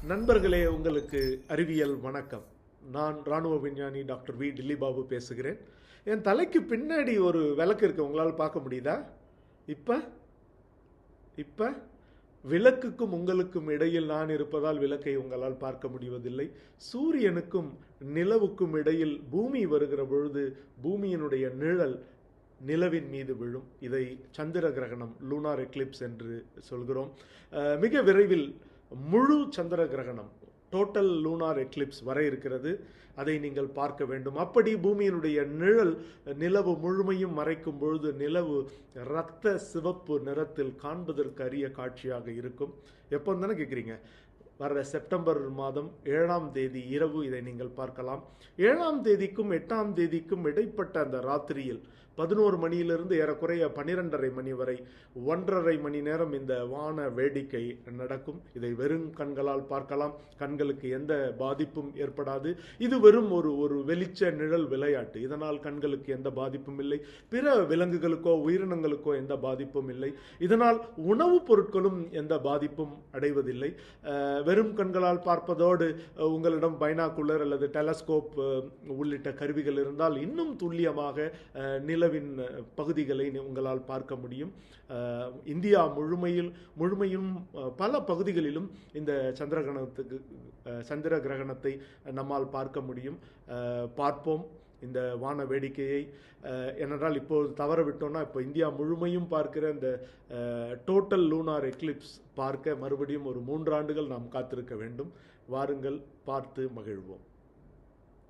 நண்பர்களே, உங்களுக்கு அறிவியல் வணக்கம். நான் ராணுவ விஞ்ஞானி டாக்டர் வி டில்லிபாபு பேசுகிறேன். என் தலைக்கு பின்னாடி ஒரு விளக்கு இருக்கு, உங்களால் பார்க்க முடியுதா? இப்ப இப்ப விளக்குக்கும் உங்களுக்கும் இடையில் நான் இருப்பதால் விளக்கை உங்களால் பார்க்க முடிவதில்லை. சூரியனுக்கும் நிலவுக்கும் இடையில் பூமி வருகிற பொழுது பூமியினுடைய நிழல் நிலவின் மீது விழும். இதை சந்திர கிரகணம், லூனார் எக்லிப்ஸ் என்று சொல்கிறோம். மிக விரைவில் முழு சந்திர கிரகணம், டோட்டல் லூனார் எக்லிப்ஸ் வர இருக்கிறது. அதை நீங்கள் பார்க்க வேண்டும். அப்படி பூமியினுடைய நிழல் நிலவு முழுமையும் மறைக்கும் பொழுது நிலவு இரத்த சிவப்பு நிறத்தில் காண்பதற்கு அரிய காட்சியாக இருக்கும். எப்போ தானே கேட்குறீங்க? வர செப்டம்பர் மாதம் 7ஆம் தேதி இரவு இதை நீங்கள் பார்க்கலாம். 7ஆம் தேதிக்கும் 8ஆம் தேதிக்கும் இடைப்பட்ட அந்த ராத்திரியில் 11 மணியிலிருந்து ஏறக்குறைய 12:30 மணி வரை 1.5 மணி நேரம் இந்த வான வேடிக்கை நடக்கும். இதை வெறும் கண்களால் பார்க்கலாம். கண்களுக்கு எந்த பாதிப்பும் ஏற்படாது. இது வெறும் ஒரு வெளிச்ச நிழல் விளையாட்டு. இதனால் கண்களுக்கு எந்த பாதிப்பும் இல்லை. பிற விலங்குகளுக்கோ உயிரினங்களுக்கோ எந்த பாதிப்பும் இல்லை. இதனால் உணவுப் பொருட்களும் எந்த பாதிப்பும் அடைவதில்லை. வெறும் கண்களால் பார்ப்பதோடு உங்களிடம் பைனாகுலர் அல்லது டெலஸ்கோப் உள்ளிட்ட கருவிகள் இருந்தால் இன்னும் துல்லியமாக நிலவின் பகுதிகளை உங்களால் பார்க்க முடியும். இந்தியா முழுமையும் பல பகுதிகளிலும் இந்த சந்திர கிரகணத்தை நம்மால் பார்க்க முடியும். பார்ப்போம் இந்த வான வேடிக்கையை. ஏனென்றால் இப்போது தவற விட்டோம்னா இப்போ இந்தியா முழுமையும் பார்க்கிற இந்த டோட்டல் லூனார் எக்லிப்ஸ் பார்க்க மறுபடியும் ஒரு 3 ஆண்டுகள் நாம் காத்திருக்க வேண்டும். வாருங்கள், பார்த்து மகிழ்வோம்.